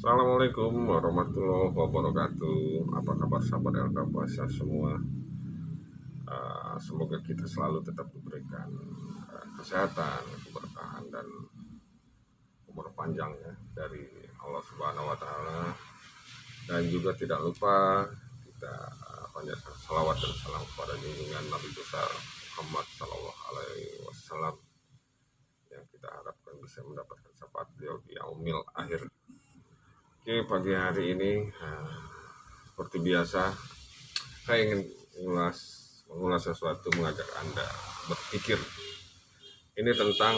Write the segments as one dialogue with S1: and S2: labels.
S1: Assalamualaikum warahmatullahi wabarakatuh. Apa kabar sahabat LK Puasa semua? Semoga kita selalu tetap diberikan kesehatan, keberkahan, dan umur panjang ya dari Allah Subhanahu Wa Taala. Dan juga tidak lupa kita panjatkan salawat dan salam kepada junjungan Nabi besar Muhammad Sallallahu Alaihi Wasallam yang kita harapkan bisa mendapatkan syafaat beliau di yaumil akhir. Oke, pagi hari ini seperti biasa saya ingin mengulas sesuatu, mengajak Anda berpikir. Ini tentang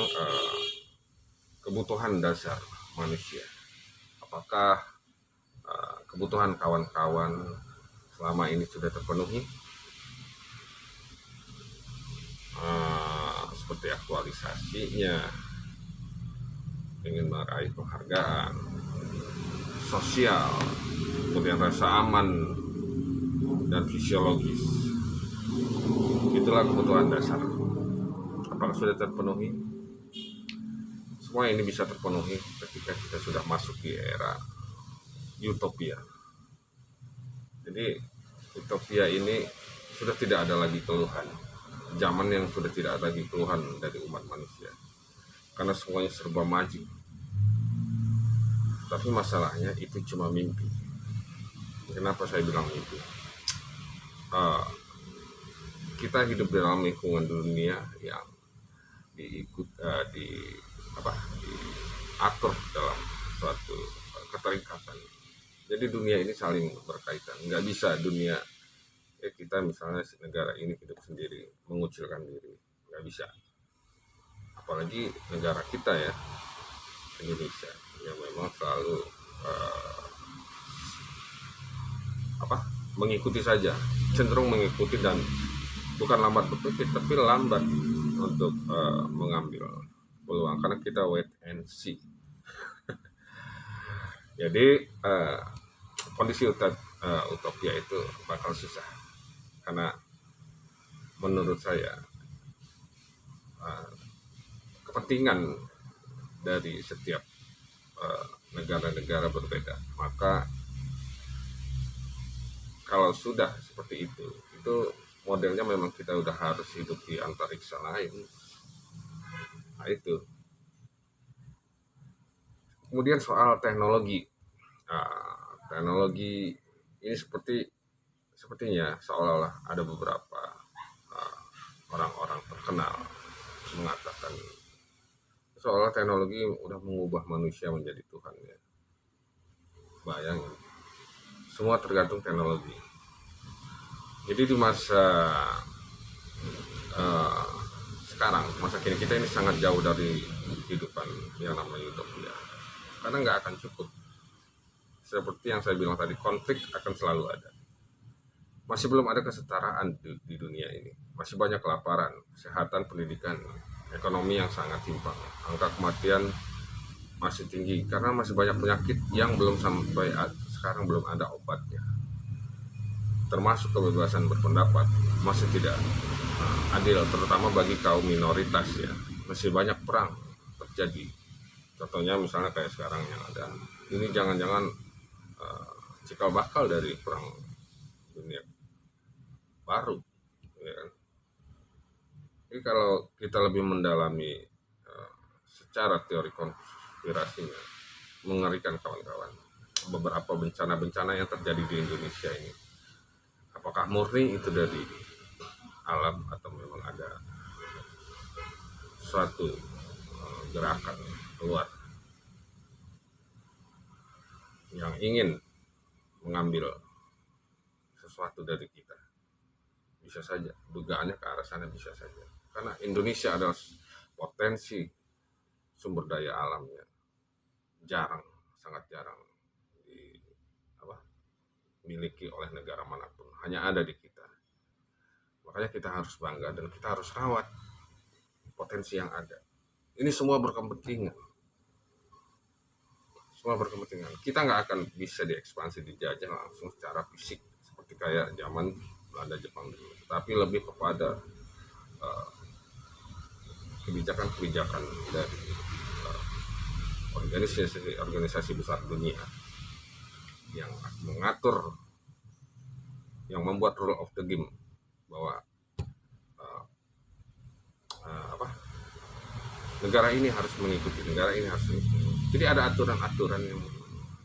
S1: kebutuhan dasar manusia. Apakah kebutuhan kawan-kawan selama ini sudah terpenuhi? Seperti aktualisasinya, ingin meraih penghargaan sosial, kemudian rasa aman dan fisiologis. Itulah kebutuhan dasar. Apakah sudah terpenuhi? Semua ini bisa terpenuhi ketika kita sudah masuk di era utopia. Jadi utopia ini sudah tidak ada lagi keluhan. Zaman yang sudah tidak ada lagi keluhan dari umat manusia, karena semuanya serba maju. Tapi masalahnya itu cuma mimpi. Kenapa saya bilang mimpi? Kita hidup dalam lingkungan dunia yang diatur dalam suatu keterikatan. Jadi dunia ini saling berkaitan. Nggak bisa dunia kita misalnya negara ini hidup sendiri, mengucilkan diri, nggak bisa. Apalagi negara kita ya, Indonesia, yang memang selalu mengikuti saja, cenderung mengikuti, dan bukan lambat berpikir tapi lambat untuk mengambil peluang, karena kita wait and see. Jadi kondisi utopia itu bakal susah, karena menurut saya kepentingan dari setiap negara-negara berbeda. Maka kalau sudah seperti itu modelnya memang kita udah harus hidup di antariksa lain. Nah itu. Kemudian soal teknologi. Teknologi ini sepertinya seolah-olah ada beberapa orang-orang terkenal mengatakan seolah teknologi udah mengubah manusia menjadi Tuhan ya. Bayangin, semua tergantung teknologi. Jadi di masa sekarang, masa kini, kita ini sangat jauh dari kehidupan yang namanya utopia, karena nggak akan cukup. Seperti yang saya bilang tadi, konflik akan selalu ada. Masih belum ada kesetaraan di dunia ini. Masih banyak kelaparan, kesehatan, pendidikan, ekonomi yang sangat timpang. Angka kematian masih tinggi karena masih banyak penyakit yang belum sampai sekarang belum ada obatnya. Termasuk kebebasan berpendapat masih tidak adil, terutama bagi kaum minoritas ya. Masih banyak perang terjadi. Contohnya misalnya kayak sekarang yang ada. Ini jangan-jangan cikal bakal dari perang dunia baru ya kan? Jadi kalau kita lebih mendalami secara teori konspirasinya, mengerikan kawan-kawan. Beberapa bencana-bencana yang terjadi di Indonesia ini, apakah murni itu dari alam atau memang ada suatu gerakan luar yang ingin mengambil sesuatu dari kita? Bisa saja, dugaannya ke arah sana, bisa saja. Karena Indonesia adalah potensi sumber daya alamnya sangat jarang dimiliki oleh negara manapun, hanya ada di kita. Makanya kita harus bangga dan kita harus rawat potensi yang ada. Ini semua berkepentingan. Kita nggak akan bisa diekspansi, dijajah langsung secara fisik seperti kayak zaman Belanda Jepang dulu, tapi lebih kepada kebijakan-kebijakan dari organisasi besar dunia yang mengatur, yang membuat rule of the game, bahwa apa, negara ini harus mengikuti, negara ini harus mengikuti. Jadi ada aturan-aturan yang,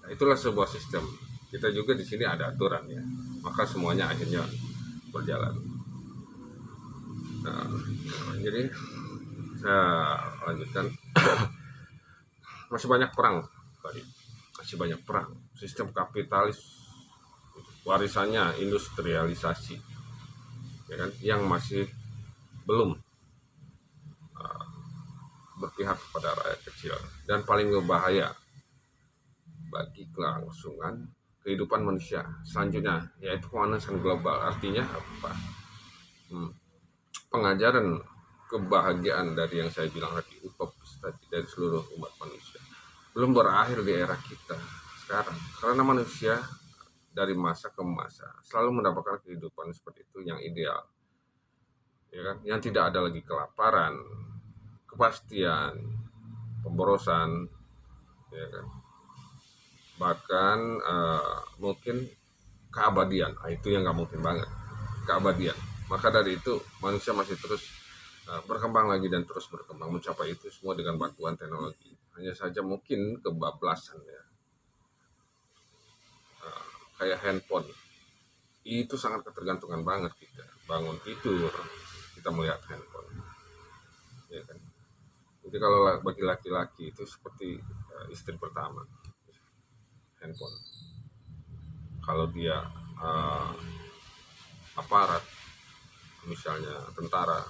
S1: nah, itulah sebuah sistem. Kita juga di sini ada aturan ya, maka semuanya akhirnya berjalan. Nah, jadi saya lanjutkan. Masih banyak perang tadi, masih banyak perang. Sistem kapitalis warisannya industrialisasi, ya kan, yang masih belum berpihak kepada rakyat kecil, dan paling berbahaya bagi kelangsungan kehidupan manusia selanjutnya, yaitu pemanasan global. Artinya apa? Pengajaran kebahagiaan dari yang saya bilang tadi, utopis tadi, dari seluruh umat manusia belum berakhir di era kita sekarang, karena manusia dari masa ke masa selalu mendapatkan kehidupan seperti itu yang ideal, ya kan, yang tidak ada lagi kelaparan, kepastian, pemborosan, ya kan, bahkan mungkin keabadian. Itu yang nggak mungkin banget, keabadian. Maka dari itu manusia masih terus berkembang lagi dan terus berkembang, mencapai itu semua dengan bantuan teknologi. Hanya saja mungkin kebablasan ya, kayak handphone itu sangat ketergantungan banget. Kita bangun tidur kita melihat handphone, ya kan. Jadi kalau bagi laki-laki itu seperti istri pertama, handphone. Kalau dia aparat, misalnya tentara,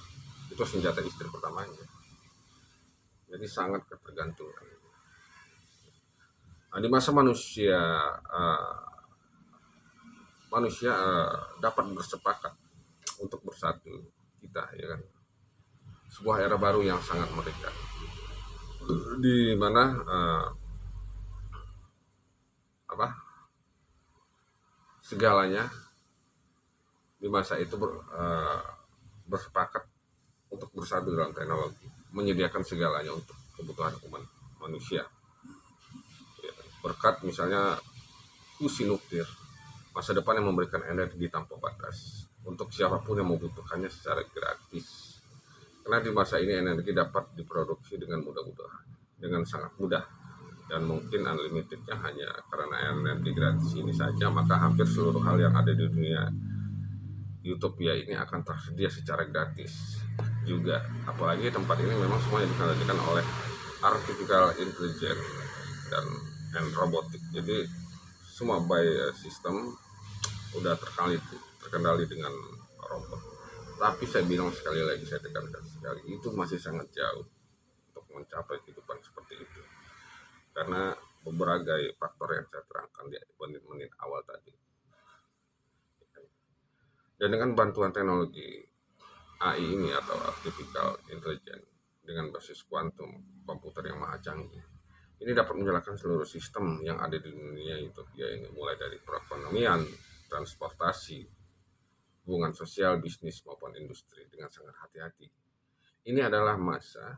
S1: itu senjata istri pertamanya. Jadi sangat ketergantungan. Nah, di masa manusia dapat bersepakat untuk bersatu, kita, ya kan, sebuah era baru yang sangat mengerikan, di mana segalanya di masa itu bersepakat untuk bersatu dalam teknologi, menyediakan segalanya untuk kebutuhan umat manusia. Berkat misalnya fusi nuklir, masa depan yang memberikan energi tanpa batas untuk siapapun yang membutuhkannya secara gratis. Karena di masa ini energi dapat diproduksi dengan dengan sangat mudah, dan mungkin unlimitednya hanya karena energi gratis ini saja, maka hampir seluruh hal yang ada di dunia utopia ini akan tersedia secara gratis juga. Apalagi tempat ini memang semuanya dikendalikan oleh artificial intelligence dan robotik. Jadi semua by system udah terkendali dengan robot. Tapi saya bilang sekali lagi, saya tekankan sekali, itu masih sangat jauh untuk mencapai kehidupan seperti itu, karena beberapa faktor yang saya terangkan di menit-menit awal tadi. Dan dengan bantuan teknologi AI ini atau artificial intelligence dengan basis kuantum komputer yang maha canggih, ini dapat menjalankan seluruh sistem yang ada di dunia utopia ini, mulai dari perekonomian, transportasi, hubungan sosial, bisnis maupun industri, dengan sangat hati-hati. Ini adalah masa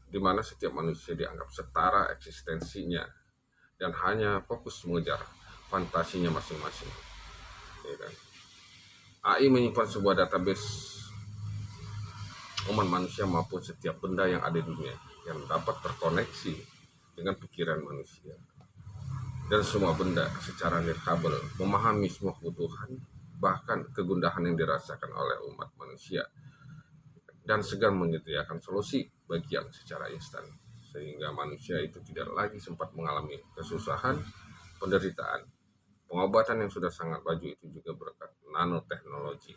S1: di mana setiap manusia dianggap setara eksistensinya dan hanya fokus mengejar fantasinya masing-masing, ya kan? AI menyimpan sebuah database umat manusia maupun setiap benda yang ada di dunia, yang dapat terkoneksi dengan pikiran manusia, dan semua benda secara nirkabel memahami semua kebutuhan, bahkan kegundahan yang dirasakan oleh umat manusia, dan segan menyediakan solusi bagi yang secara instan, sehingga manusia itu tidak lagi sempat mengalami kesusahan, penderitaan. Pengobatan yang sudah sangat maju itu juga berkat nanoteknologi,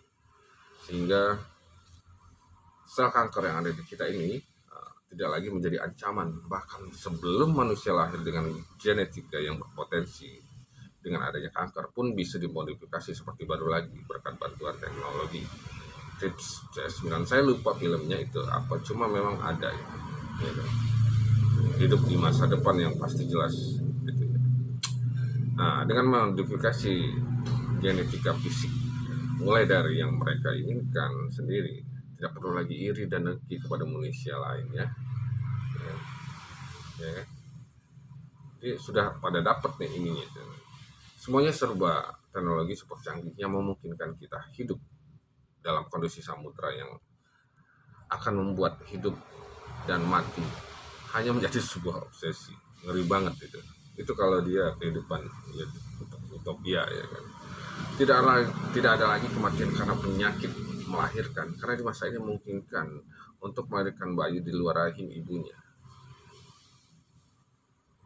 S1: sehingga sel kanker yang ada di kita ini tidak lagi menjadi ancaman. Bahkan sebelum manusia lahir dengan genetika yang berpotensi, dengan adanya kanker pun bisa dimodifikasi seperti baru lagi berkat bantuan teknologi. Tips CS9, saya lupa filmnya itu apa, cuma memang ada ya. Hidup di masa depan yang pasti jelas gitu ya. Nah, dengan modifikasi genetika fisik, mulai dari yang mereka inginkan sendiri, tidak perlu lagi iri dan dengki kepada manusia lainnya, ya. Jadi sudah pada dapat nih ininya, Semuanya serba teknologi super canggih yang memungkinkan kita hidup dalam kondisi samudra yang akan membuat hidup dan mati hanya menjadi sebuah obsesi. Ngeri banget itu. Itu kalau dia kehidupan ya, utopia ya kan. Tidak ada lagi kematian karena penyakit melahirkan, karena di masa ini memungkinkan untuk melahirkan bayi di luar rahim ibunya.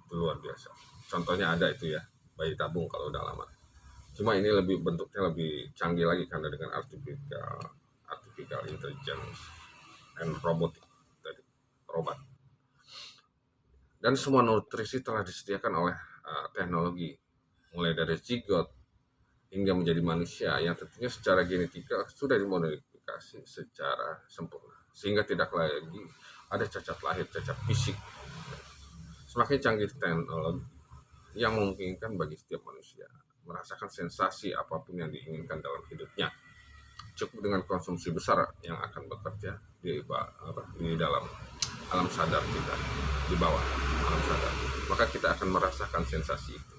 S1: Itu luar biasa. Contohnya ada itu ya, bayi tabung kalau udah lama. Cuma ini lebih bentuknya lebih canggih lagi karena dengan artificial intelligence and robotic tadi, robot. Dan semua nutrisi telah disediakan oleh teknologi, mulai dari zigot hingga menjadi manusia yang tentunya secara genetika sudah dimodifikasi secara sempurna, sehingga tidak lagi ada cacat lahir, cacat fisik. Semakin canggih teknologi yang memungkinkan bagi setiap manusia merasakan sensasi apapun yang diinginkan dalam hidupnya. Cukup dengan konsumsi besar yang akan bekerja di dalam alam sadar kita, di bawah alam sadar, maka kita akan merasakan sensasi itu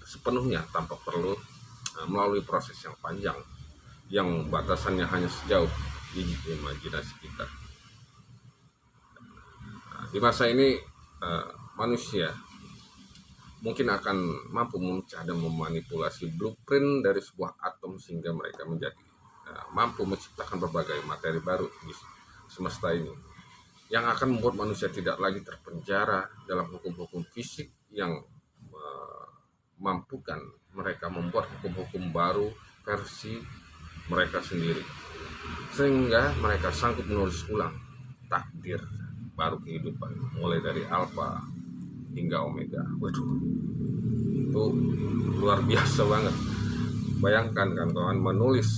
S1: sepenuhnya tanpa perlu melalui proses yang panjang yang batasannya hanya sejauh imajinasi kita. Di masa ini manusia mungkin akan mampu memecah dan memanipulasi blueprint dari sebuah atom sehingga mereka menjadi mampu menciptakan berbagai materi baru di semesta ini yang akan membuat manusia tidak lagi terpenjara dalam hukum-hukum fisik yang mampukan mereka membuat hukum-hukum baru versi mereka sendiri, sehingga mereka sanggup menulis ulang takdir baru kehidupan mulai dari alfa hingga omega. Waduh, itu luar biasa banget. Bayangkan kan kawan, menulis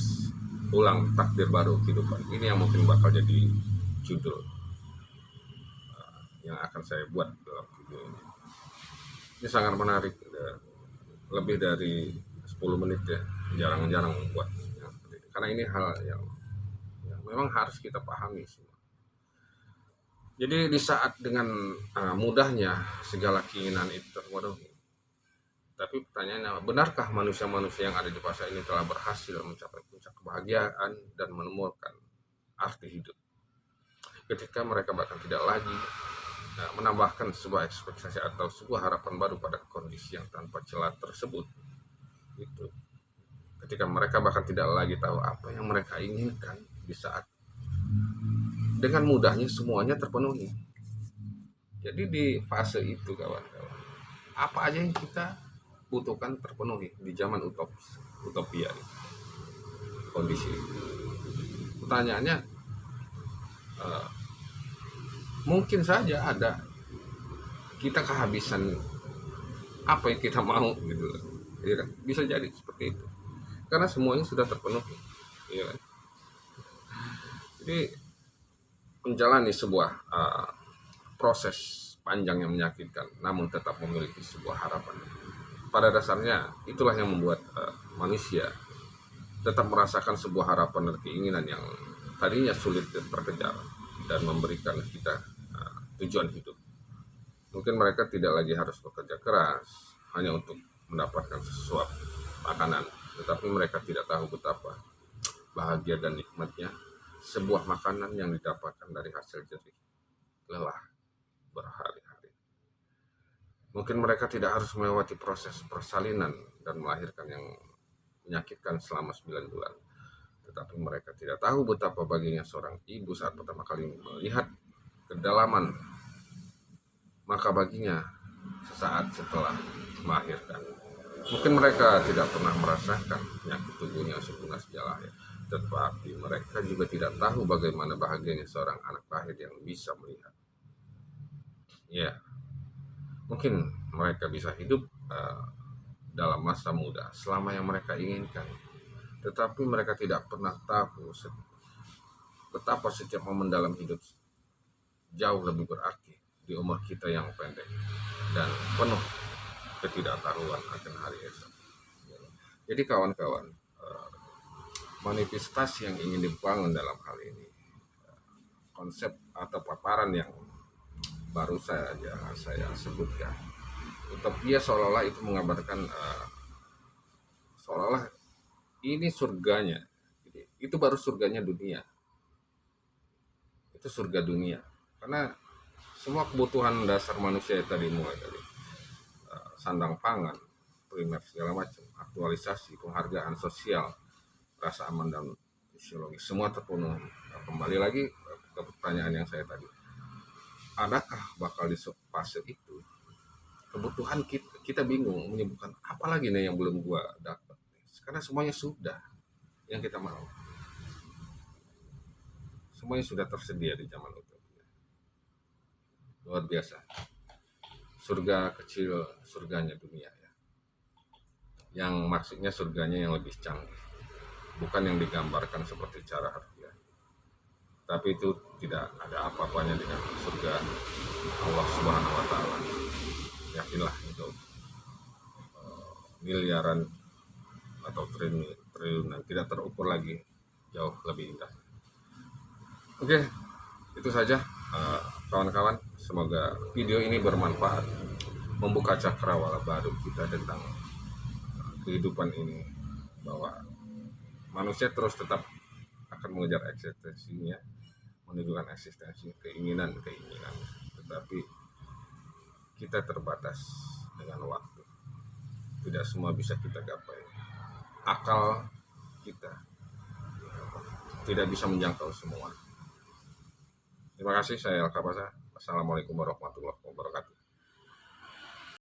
S1: ulang takdir baru kehidupan. Ini yang mungkin bakal jadi judul yang akan saya buat dalam video ini. Ini sangat menarik, lebih dari 10 menit ya, jarang-jarang membuat yang seperti ini. Karena ini hal yang memang harus kita pahami semua. Jadi di saat dengan mudahnya segala keinginan itu terpenuhi, tapi pertanyaannya, benarkah manusia-manusia yang ada di fase ini telah berhasil mencapai puncak kebahagiaan dan menemukan arti hidup? Ketika mereka bahkan tidak lagi menambahkan sebuah ekspektasi atau sebuah harapan baru pada kondisi yang tanpa celah tersebut. Itu ketika mereka bahkan tidak lagi tahu apa yang mereka inginkan di saat dengan mudahnya semuanya terpenuhi. Jadi di fase itu kawan-kawan, apa aja yang kita butuhkan terpenuhi di zaman utopia kondisi itu. Pertanyaannya, mungkin saja ada kita kehabisan apa yang kita mau gitu, ya kan? Bisa jadi seperti itu karena semuanya sudah terpenuhi, ya kan? Jadi menjalani sebuah proses panjang yang menyakitkan, namun tetap memiliki sebuah harapan. Pada dasarnya itulah yang membuat manusia tetap merasakan sebuah harapan dan keinginan yang tadinya sulit terkejar dan memberikan kita tujuan hidup. Mungkin mereka tidak lagi harus bekerja keras hanya untuk mendapatkan sesuatu makanan, tetapi mereka tidak tahu betapa bahagia dan nikmatnya sebuah makanan yang didapatkan dari hasil jerih lelah berhari-hari. Mungkin mereka tidak harus melewati proses persalinan dan melahirkan yang menyakitkan selama 9 bulan, tetapi mereka tidak tahu betapa baginya seorang ibu saat pertama kali melihat kedalaman, maka baginya sesaat setelah melahirkan. Mungkin mereka tidak pernah merasakan penyakit tubuhnya sempurna sejak lahir, tetapi mereka juga tidak tahu bagaimana bahagianya seorang anak lahir yang bisa melihat. Ya, mungkin mereka bisa hidup dalam masa muda selama yang mereka inginkan, tetapi mereka tidak pernah tahu betapa setiap momen dalam hidup jauh lebih berarti di umur kita yang pendek dan penuh ketidaktahuan akan hari esok. Jadi kawan-kawan, manifestasi yang ingin dibangun dalam hal ini, konsep atau paparan yang baru saja saya sebutkan, utopia seolah-olah itu menggambarkan seolah-olah ini surganya. Itu baru surganya dunia. Itu surga dunia. Karena semua kebutuhan dasar manusia tadi, mulai dari sandang pangan, primer segala macam, aktualisasi, penghargaan sosial, rasa aman dan fisiologis, semua terpenuhi. Nah, kembali lagi ke pertanyaan yang saya tadi, adakah bakal di fase itu kebutuhan kita bingung menyebutkan apa lagi nih yang belum gua dapat, karena semuanya sudah yang kita mau, semuanya sudah tersedia di zaman itu. Luar biasa, surga kecil, surganya dunia ya, yang maksudnya surganya yang lebih canggih, bukan yang digambarkan seperti cara harfiah, tapi itu tidak ada apa-apanya dengan surga Allah Subhanahu wa Ta'ala. Yakinlah itu miliaran atau triliunan, tidak terukur lagi, jauh lebih indah. Oke, itu saja kawan-kawan, semoga video ini bermanfaat, membuka cakrawala baru kita tentang kehidupan ini, bahwa manusia terus tetap akan mengejar eksistensinya, menunjukkan eksistensi, keinginan, tetapi kita terbatas dengan waktu, tidak semua bisa kita gapai, akal kita tidak bisa menjangkau semua. Terima kasih, saya Al Kapasa. Assalamualaikum warahmatullahi wabarakatuh.